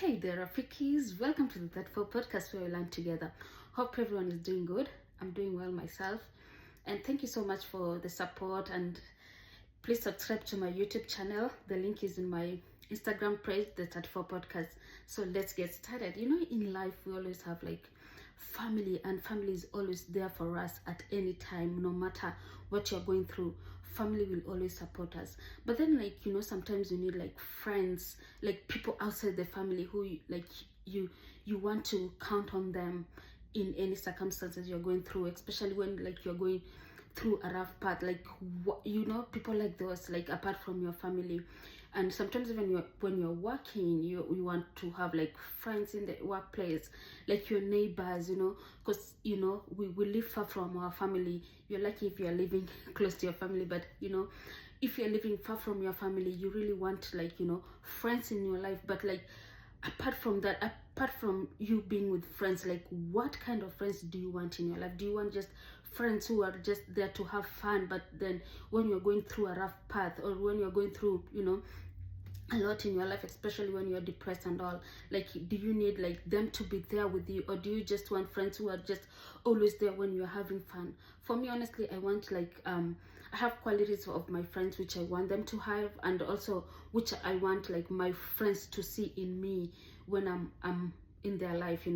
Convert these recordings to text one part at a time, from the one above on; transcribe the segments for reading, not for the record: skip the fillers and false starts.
Hey there, Rafikis. Welcome to the That4 podcast where we learn together. Hope everyone is doing good. I'm doing well myself. And thank you so much for the support. And please subscribe to my YouTube channel. The link is in my Instagram page, the That4 podcast. So let's get started. In life, we always have family, and family is always there for us at any time, no matter what you're going through. Family will always support us. But then sometimes you need friends, people outside the family who you want to count on them in any circumstances you're going through, especially when you're going through a rough path, people like those, apart from your family. And sometimes even when you're working, you want to have friends in the workplace, your neighbors, because we live far from our family. You're lucky if you're living close to your family, but if you're living far from your family, you really want friends in your life. But apart from that, apart from you being with friends, what kind of friends do you want in your life? Do you want just friends who are just there to have fun, but then when you're going through a rough path, or when you're going through a lot in your life, especially when you're depressed and all, do you need them to be there with you, or do you just want friends who are just always there when you're having fun? For me, honestly, I want I have qualities of my friends which I want them to have, and also which I want my friends to see in me when I'm in their life.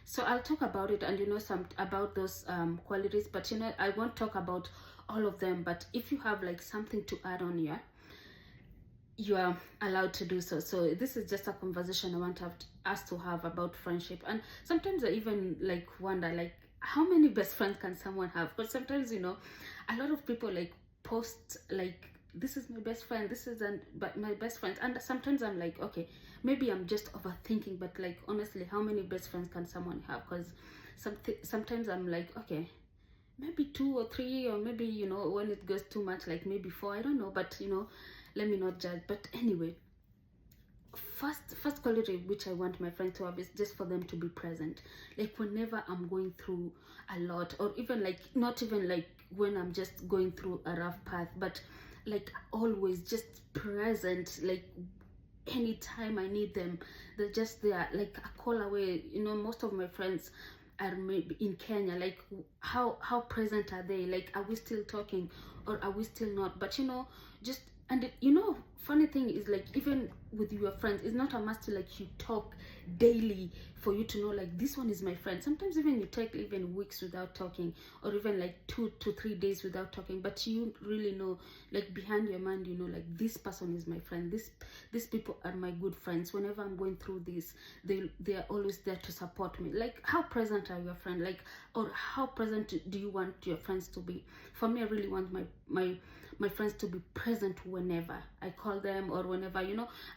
So I'll talk about it, and some about those qualities, but I won't talk about all of them. But if you have something to add on, you are allowed to do so. So this is just a conversation I want us to have about friendship. And sometimes I even wonder how many best friends can someone have? But sometimes a lot of people post this is my best friend, this isn't but my best friend. And sometimes I'm okay, maybe I'm just overthinking, but honestly, how many best friends can someone have? Because sometimes I'm okay, maybe 2 or 3, or maybe when it goes too much, maybe 4, I don't know. But let me not judge. But anyway, first quality which I want my friends to have is just for them to be present. Whenever I'm going through a lot, or even not even when I'm just going through a rough path, but always just present. Anytime I need them, they're just there, a call away. Most of my friends are maybe in Kenya. How present are they? Are we still talking, or are we still not? But just, and funny thing is, even with your friends, it's not a must to you talk daily for you to know this one is my friend. Sometimes even you take even weeks without talking, or even 2 to 3 days without talking, but you really know, behind your mind, this person is my friend. These people are my good friends. Whenever I'm going through this, they are always there to support me. How present are your friends? Or how present do you want your friends to be? For me, I really want my friends to be present whenever I call them, or whenever,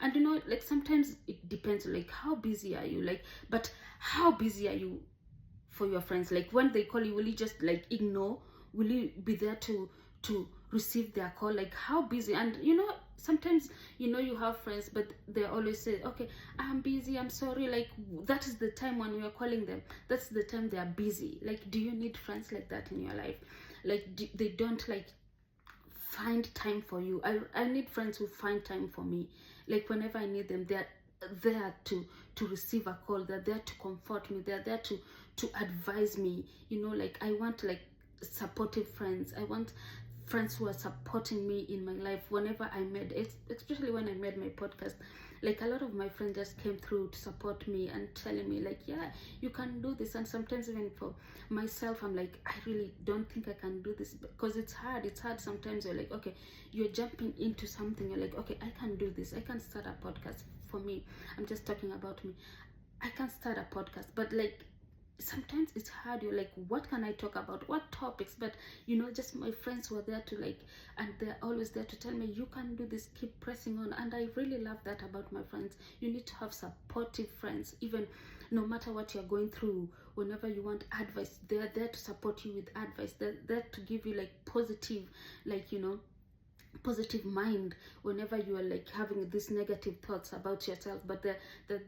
and sometimes it depends, how busy are you, but how busy are you for your friends? When they call you, will you just ignore? Will you be there to receive their call? How busy? And sometimes you have friends, but they always say, okay, I'm busy, I'm sorry. That is the time when you are calling them, that's the time they are busy. Do you need friends like that in your life? They don't find time for you. I need friends who find time for me. Whenever I need them, they're there to receive a call. They're there to comfort me. They're there to advise me. I want supportive friends. I want friends who are supporting me in my life. Whenever I made it, especially when I made my podcast, a lot of my friends just came through to support me and telling me yeah, you can do this. And sometimes even for myself, I'm I really don't think I can do this, because it's hard. Sometimes you're okay, you're jumping into something, you're okay, I can do this, I can start a podcast. For me, I'm just talking about me, I can start a podcast, but sometimes it's hard. You're what can I talk about, what topics? But just my friends were there to and they're always there to tell me, you can do this, keep pressing on. And I really love that about my friends. You need to have supportive friends, even no matter what you're going through. Whenever you want advice, they're there to support you with advice. They're there to give you positive positive mind whenever you are like having these negative thoughts about yourself, but they're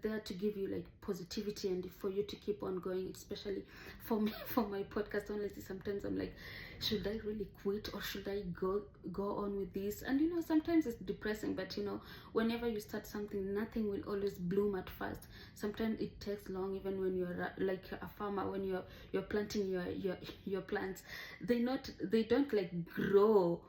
there to give you like positivity and for you to keep on going. Especially for me, for my podcast, honestly, sometimes I'm like, should I really quit or should I go on with this? And you know, sometimes it's depressing, but you know, whenever you start something, nothing will always bloom at first. Sometimes it takes long, even when you're like a farmer, when you're planting your plants, they don't like grow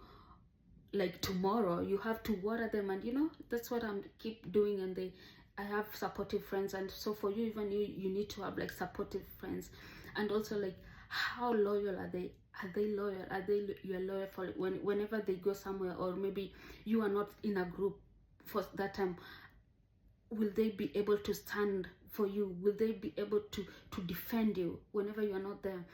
like tomorrow. You have to water them, and you know, that's what I'm keep doing. And I have supportive friends, and so for you, even you need to have like supportive friends. And also, like, how loyal are they? Are they loyal? Are they you're loyal for whenever they go somewhere, or maybe you are not in a group for that time? Will they be able to stand for you? Will they be able to defend you whenever you are not there?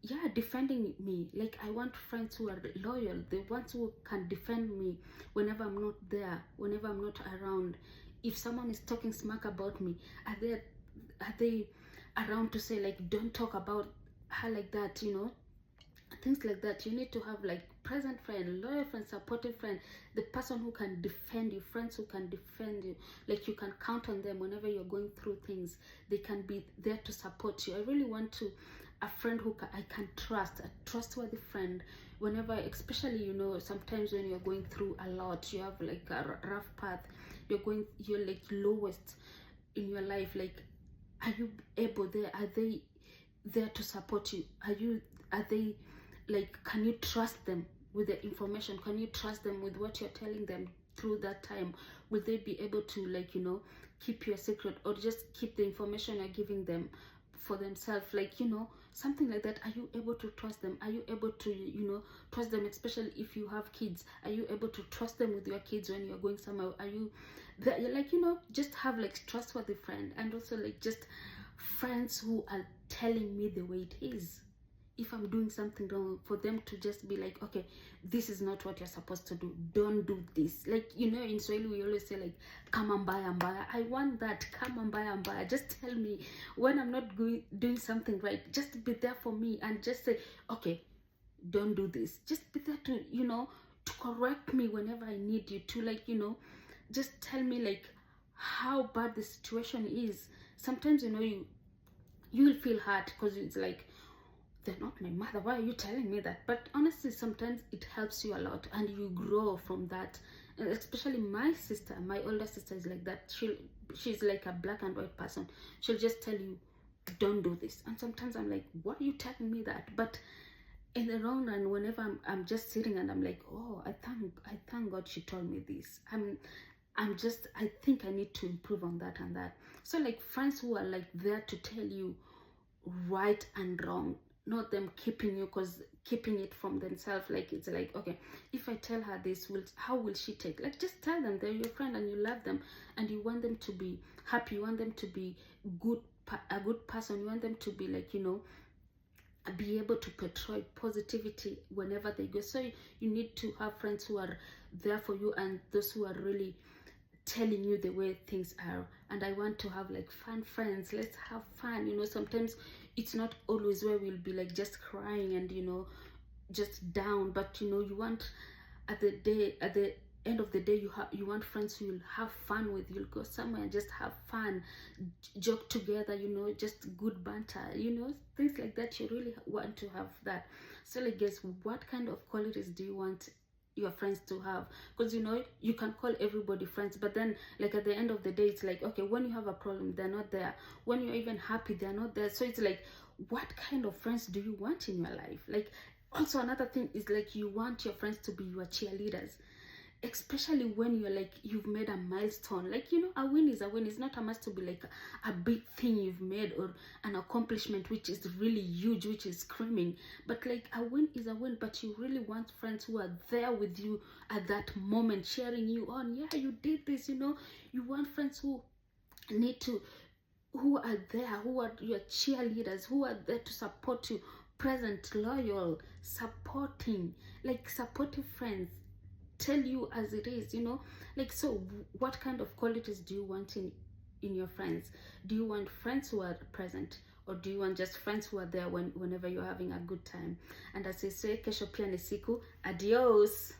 Yeah, defending me. Like, I want friends who are loyal, the ones who can defend me whenever I'm not there, whenever I'm not around. If someone is talking smack about me, are they around to say like, don't talk about her like that, you know, things like that. You need to have like present friend, loyal friend, supportive friend, the person who can defend you, friends who can defend you. Like, you can count on them whenever you're going through things. They can be there to support you. I really want to a friend who I can trust, a trustworthy friend. Whenever, especially, you know, sometimes when you're going through a lot, you have like a rough path, you're like lowest in your life. Like, are you able there? Are they there to support you? Are they like, can you trust them with the information? Can you trust them with what you're telling them through that time? Will they be able to, like, you know, keep your secret, or just keep the information you're giving them for themselves? Like, you know, something like that. Are you able to trust them? Are you able to, you know, trust them? Especially if you have kids, are you able to trust them with your kids when you're going somewhere? Are you like, you know, just have like trustworthy friend. And also, like, just friends who are telling me the way it is. If I'm doing something wrong, for them to just be like, okay, this is not what you're supposed to do, don't do this. Like, you know, in Swahili we always say like, kama mbaya mbaya. I want that, kama mbaya mbaya. Just tell me when I'm not doing something right. Just be there for me and just say, okay, don't do this. Just be there to, you know, to correct me whenever I need you to, like, you know, just tell me like how bad the situation is. Sometimes, you know, you will feel hurt because it's like, they're not my mother, why are you telling me that? But honestly, sometimes it helps you a lot and you grow from that. And especially my sister, my older sister, is like that. She's like a black and white person. She'll just tell you, don't do this. And sometimes I'm like, why are you telling me that? But in the long run, whenever I'm just sitting and I'm like, oh, I thank God she told me this. I think I need to improve on that and that. So like, friends who are like there to tell you right and wrong, not them keeping it from themselves. Like, it's like, okay, if I tell her this, how will she take? Like, just tell them they're your friend and you love them and you want them to be happy, you want them to be a good person, you want them to be like, you know, be able to portray positivity whenever they go. So you need to have friends who are there for you, and those who are really telling you the way things are. And I want to have like fun friends. Let's have fun, you know. Sometimes it's not always where we'll be like just crying and, you know, just down, but you know, you want at the end of the day, you want friends who you'll have fun with. You'll go somewhere and just have fun, joke together, you know, just good banter, you know, things like that. You really want to have that. So like, guess what kind of qualities do you want your friends to have? Because, you know, you can call everybody friends, but then like at the end of the day, it's like, okay, when you have a problem, they're not there. When you're even happy, they're not there. So it's like, what kind of friends do you want in your life? Like, also another thing is like, you want your friends to be your cheerleaders, especially when you're like, you've made a milestone. Like, you know, a win is a win. It's not a must to be like a big thing you've made or an accomplishment which is really huge, which is screaming. But like, a win is a win. But you really want friends who are there with you at that moment, cheering you on. Yeah, you did this, you know. You want friends who are there, who are your cheerleaders, who are there to support you, present, loyal, supporting, like supportive friends, tell you as it is, you know. Like, so what kind of qualities do you want in your friends? Do you want friends who are present, or do you want just friends who are there whenever you're having a good time? And as I say, kesho pia ni siku. Adios.